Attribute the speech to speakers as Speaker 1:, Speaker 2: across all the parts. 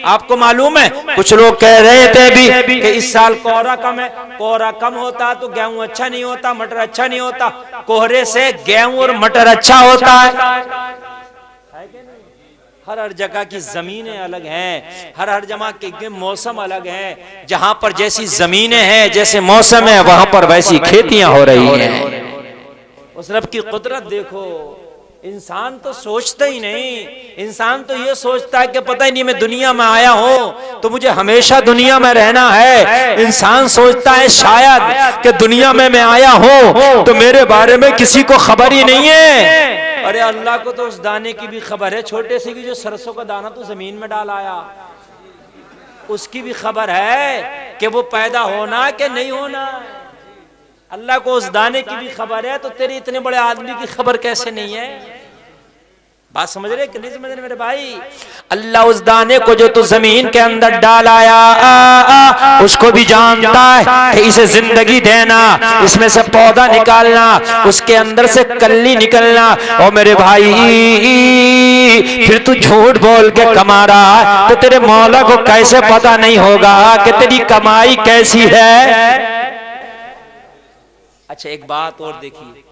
Speaker 1: आपको मालूम है कुछ लोग कह रहे थे भी कि इस साल कोहरा कम है, कोहरा कम होता तो गेहूं अच्छा नहीं होता, मटर अच्छा नहीं होता। कोहरे से गेहूं और मटर अच्छा होता है। हर हर जगह की जमीनें अलग हैं, हर हर जगह के मौसम अलग हैं। जहां पर जैसी जमीनें हैं, जैसे मौसम है, वहां पर वैसी खेतियां हो रही हैं। उस रब की कुदरत देखो। इंसान तो सोचता ही नहीं, इंसान तो ये सोचता है कि पता ही नहीं मैं दुनिया में आया हूं तो मुझे हमेशा दुनिया में रहना है। इंसान सोचता है शायद कि दुनिया में मैं आया हूं तो मेरे बारे में किसी को खबर ही नहीं है। अरे अल्लाह को तो उस दाने की भी खबर है, छोटे से की जो सरसों का दाना तो जमीन में डाल आया, उसकी भी खबर है कि वो पैदा होना कि नहीं होना। अल्लाह को उस दाने की भी खबर है, तो तेरे इतने बड़े आदमी की खबर कैसे नहीं है? बात समझ रहे कि नहीं समझ रहे मेरे भाई? अल्लाह उस दाने को जो तू जमीन के अंदर डाल आया उसको भी जानता है कि इसे जिंदगी देना, इसमें से पौधा निकालना, उसके अंदर से कली निकलना। और मेरे भाई फिर तू झूठ बोल के कमा रहा है तो तेरे मौला को कैसे पता नहीं होगा कि तेरी कमाई कैसी है? अच्छा एक बात और देखिए,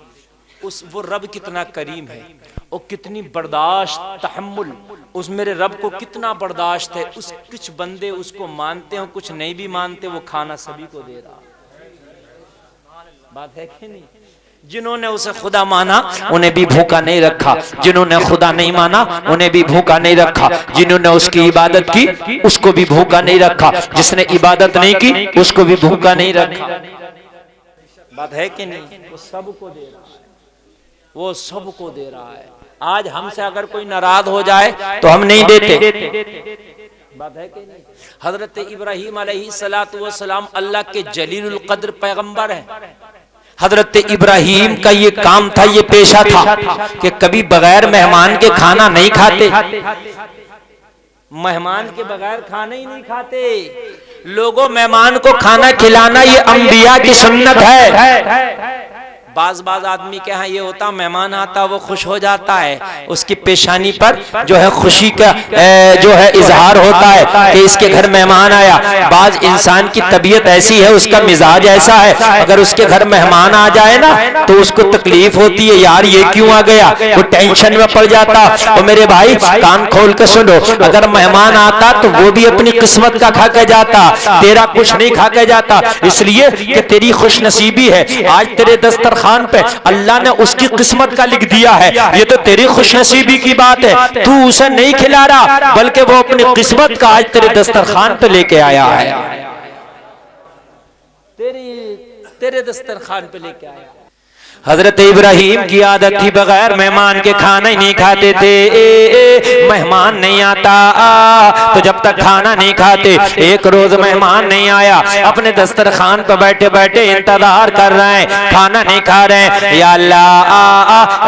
Speaker 1: वो रब कितना करीम है और कितनी बर्दाश्त तहम्मुल, उस मेरे रब को कितना बर्दाश्त है। उस कुछ बंदे उसको मानते हो, कुछ नहीं भी मानते, वो खाना सभी को दे रहा। बात है कि नहीं? जिन्होंने उसे खुदा माना उन्हें भी भूखा नहीं रखा, जिन्होंने खुदा नहीं माना उन्हें भी भूखा नहीं रखा, जिन्होंने उसकी इबादत की उसको भी भूखा नहीं रखा, जिसने इबादत नहीं की उसको भी भूखा नहीं रखा। बात है कि नहीं? वो सबको दे रहा है, वो सबको दे रहा है। आज हमसे अगर कोई नाराज हो जाए तो हम नहीं देते। बात है कि नहीं? हजरत इब्राहीम अलैहिस्सलातु वस्सलाम अल्लाह के जलीलुल कद्र पैगंबर हैं। हजरत इब्राहीम का ये काम था, ये पेशा था कि कभी बगैर मेहमान के खाना नहीं खाते, मेहमान के बगैर खाना ही नहीं खाते। लोगों मेहमान को खाना खिलाना ये अंबिया की सुन्नत है। बाज आदमी के यहाँ ये होता, मेहमान आता वो खुश हो जाता है, उसकी पेशानी पर जो है खुशी का जो है इजहार होता है कि इसके घर मेहमान आया। बाज इंसान की तबीयत ऐसी है, उसका मिजाज ऐसा है, अगर उसके घर मेहमान आ जाए ना तो उसको तकलीफ होती है, यार ये क्यों आ गया, वो टेंशन में पड़ जाता। और मेरे भाई कान खोल के सुनो, अगर मेहमान आता तो वो भी अपनी किस्मत का खा के जाता, तेरा कुछ नहीं खा के जाता। इसलिए कि तेरी खुश नसीबी है, आज तेरे दस्तरखान पे अल्लाह ने उसकी किस्मत का लिख दिया है, ये तो तेरी खुशनसीबी की बात है। तू उसे नहीं खिला रहा बल्कि वो अपनी किस्मत का आज तेरे दस्तरखान पे लेके आया है, तेरे दस्तरखान पे लेके आया। हजरत इब्राहीम की आदत थी बगैर मेहमान के खाना ही नहीं खाते थे। मेहमान नहीं आता तो जब तक खाना नहीं खाते। एक रोज मेहमान नहीं आया, अपने दस्तरखान पर बैठे बैठे इंतजार कर रहे हैं, खाना नहीं खा रहे हैं। या अल्लाह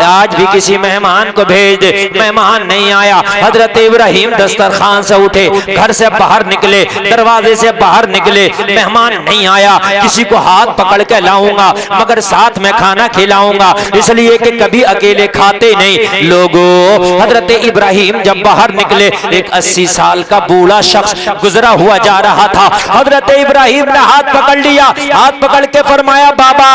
Speaker 1: आज भी किसी मेहमान को भेज दे, मेहमान नहीं आया। हजरत इब्राहीम दस्तरखान से उठे, घर से बाहर निकले, दरवाजे से बाहर निकले, मेहमान नहीं आया। किसी को हाथ पकड़ के लाऊंगा मगर साथ में खाना खिलाऊंगा, इसलिए कि कभी अकेले खाते नहीं। लोगों हजरत इब्राहीम जब बाहर निकले, एक 80 साल का बूढ़ा शख्स गुजरा हुआ जा रहा था। हजरत इब्राहीम ने हाथ पकड़ लिया, हाथ पकड़ के फरमाया, बाबा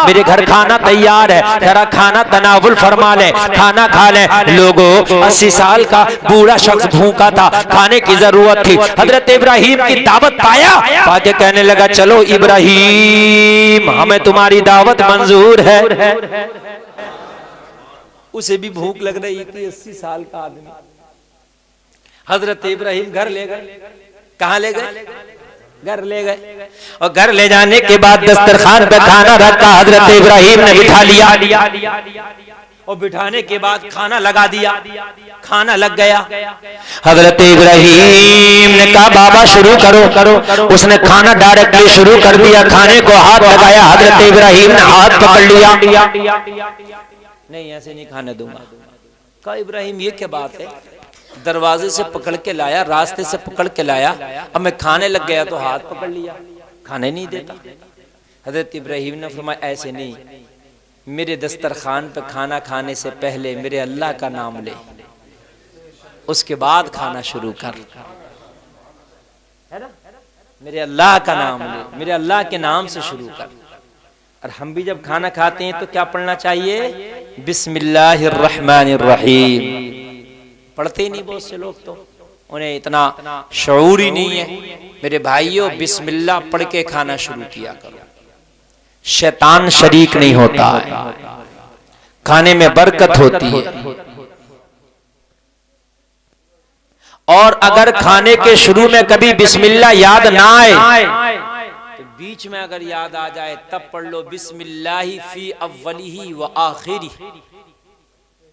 Speaker 1: मेरे घर खाना तैयार है, जरा खाना तनावुल फरमा ले, खाना खा ले। लोगों 80 साल का बूढ़ा शख्स भूखा था, खाने की जरूरत थी। हजरत इब्राहीम की दावत पाया, पाके कहने लगा, चलो इब्राहीम हमें तुम्हारी दावत मंजूर है। उसे भी भूख लग रही थी, 80 साल का आदमी। हजरत इब्राहीम घर ले गए। कहां ले गए? घर ले गए। और घर ले जाने के बाद दस्तरखान पे खाना रखा, हजरत इब्राहीम ने बिठा लिया और बिठाने के बाद खाना लगा दिया, खाना लग गया। हजरत इब्राहीम ने कहा, बाबा शुरू करो। उसने खाना डायरेक्टली शुरू कर दिया, खाने को हाथ लगाया, हजरत इब्राहीम ने हाथ पकड़ लिया, नहीं ऐसे नहीं खाने दूंगा। कहा इब्राहीम ये क्या बात है, दरवाजे से पकड़ के लाया, रास्ते से पकड़ के लाया, अब मैं खाने लग गया तो हाथ पकड़ लिया, खाने नहीं देता। हजरत इब्राहीम ने फरमाया ऐसे नहीं, मेरे दस्तरखान पे खाना खाने से पहले मेरे अल्लाह का नाम ले, उसके बाद खाना शुरू कर। है ना, मेरे अल्लाह का नाम ले, मेरे अल्लाह के नाम से शुरू कर। और हम भी जब खाना खाते हैं तो क्या पढ़ना चाहिए? बिस्मिल्लाहिर्रहमानिर्रहीम। पढ़ते ही नहीं बहुत से लोग, तो उन्हें इतना शऊर ही नहीं है। मेरे भाइयों, बिस्मिल्लाह पढ़ के खाना शुरू किया करो। शैतान शरीक नहीं होता है, खाने में बरकत होती है। और अगर खाने के शुरू में कभी बिस्मिल्लाह याद ना आए तो बीच में अगर याद आ जाए तब पढ़ लो बिस्मिल्लाहि फी अव्वलिही व आखिरी।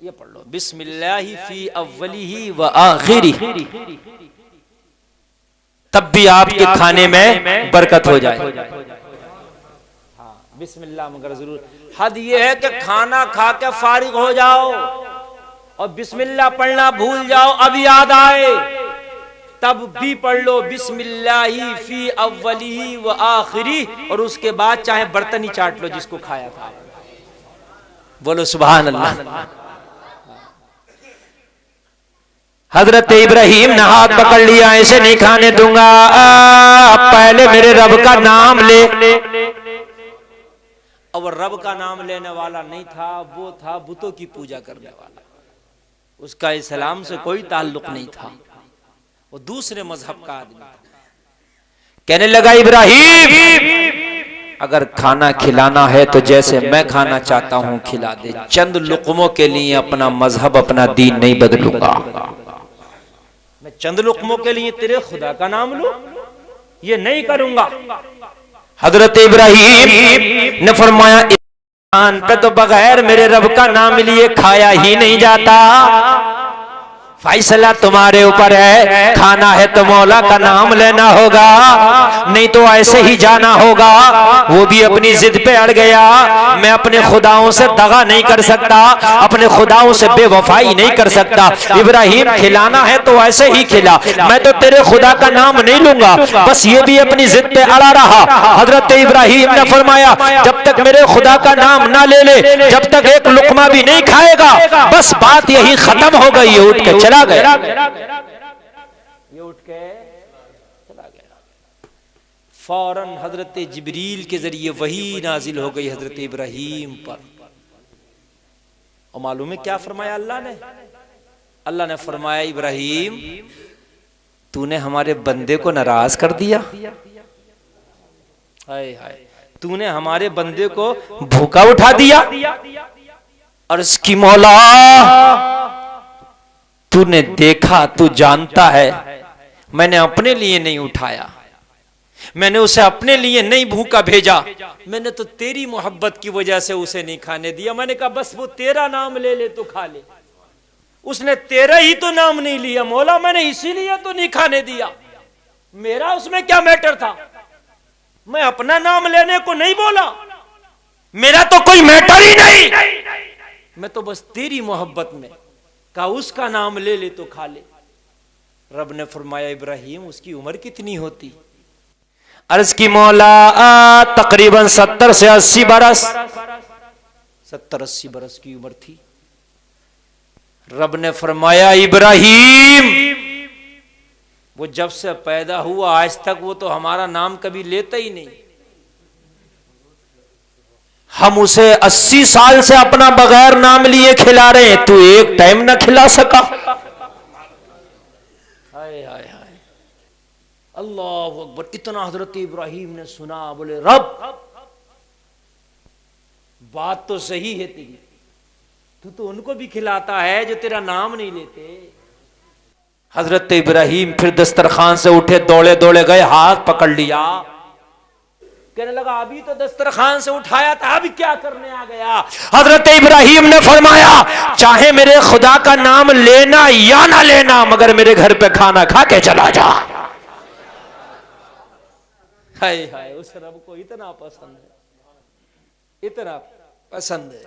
Speaker 1: ये पढ़ लो बिस्मिल्लाहि फी अव्वलिही व आखिरी, तब भी आपके खाने में बरकत हो जाए। हाँ, बिस्मिल्लाह मगर जरूर। हद ये है कि खाना खा के फारिग हो जाओ और बिस्मिल्लाह पढ़ना भूल जाओ, अब याद आए तब भी पढ़ लो बिस्मिल्लाहि फी अव्वलिही व आखिरी, और उसके बाद चाहे बर्तन ही चाट लो जिसको खाया था। बोलो सुभान अल्लाह। हजरत इब्राहिम ने हाथ पकड़ लिया, ऐसे नहीं खाने दूंगा, पहले मेरे रब का नाम ले। अब रब का नाम लेने वाला नहीं था, वो था बुतों की पूजा करने वाला। उसका इस्लाम से कोई ताल्लुक नहीं था, वो दूसरे मजहब का आदमी था। कहने लगा इब्राहिम, अगर खाना खिलाना है तो जैसे मैं खाना चाहता हूं खिला दे, चंद लुकमों के लिए अपना मजहब अपना दीन नहीं बदलूंगा। मैं चंद लुकमों के लिए तेरे खुदा का नाम लूं, ये नहीं करूंगा। हजरत इब्राहिम ने फरमाया, इंसान पे तो बगैर मेरे रब का नाम लिए खाया ही नहीं जाता, फैसला तुम्हारे ऊपर है। खाना है तो मौला का नाम लेना होगा, नहीं तो ऐसे ही जाना होगा। वो भी अपनी जिद पे अड़ गया, मैं अपने खुदाओं से दगा नहीं कर सकता, अपने खुदाओं से बेवफाई नहीं कर सकता। इब्राहिम, खिलाना है तो ऐसे ही खिला, मैं तो तेरे खुदा का नाम नहीं लूंगा। बस ये भी अपनी जिद पे अड़ा रहा। हजरत इब्राहिम ने फरमाया, जब तक मेरे खुदा का नाम ना ले ले, जब तक एक लुकमा भी नहीं खाएगा, बस बात यही खत्म हो गई। उठ के चला गया, ये उठ के चला गया। फौरन हजरत जिब्रील के जरिए वही नाजिल हो गई हजरत इब्राहिम पर। और मालूम है क्या फरमाया अल्लाह ने? अल्लाह ने फरमाया, इब्राहिम तूने हमारे बंदे को नाराज कर दिया। हाय हाय, तूने हमारे बंदे को भूखा उठा दिया। और इसकी मौला, तूने देखा, तू जानता है मैंने अपने लिए नहीं उठाया, मैंने उसे अपने लिए नहीं भूखा भेजा, मैंने तो तेरी मोहब्बत की वजह से उसे नहीं खाने दिया। मैंने कहा बस वो तेरा नाम ले ले तो खा ले, उसने तेरा ही तो नाम नहीं लिया मौला, मैंने इसीलिए तो नहीं खाने दिया। मेरा उसमें क्या मैटर था? मैं अपना नाम लेने को नहीं बोला, मेरा तो कोई मैटर ही नहीं, मैं तो बस तेरी मोहब्बत में कहा उसका नाम ले ले तो खा ले। रब ने फरमाया, इब्राहिम उसकी उम्र कितनी होती? अर्ज की मौला, तकरीबन 70 से 80 बरस, 70-80 बरस की उम्र थी। रब ने फरमाया, इब्राहिम वो जब से पैदा हुआ आज तक वो तो हमारा नाम कभी लेता ही नहीं। हम उसे 80 साल से अपना बगैर नाम लिए खिला रहे हैं, तू एक टाइम ना खिला सका। हाय हाय हाय, अल्लाह अकबर। इतना हजरत इब्राहिम ने सुना, बोले रब बात तो सही है तेरी, तू तो उनको भी खिलाता है जो तेरा नाम नहीं लेते। हजरत इब्राहिम फिर दस्तरखान से उठे, दौड़े दौड़े गए, हाथ पकड़ लिया, कहने लगा अभी तो दस्तरखान से उठाया था, अभी क्या करने आ गया? हजरत इब्राहिम ने फरमाया, चाहे मेरे खुदा का नाम लेना या ना लेना, मगर मेरे घर पे खाना खा के चला जा। हाय हाय, उस रब को इतना पसंद है, इतना पसंद है।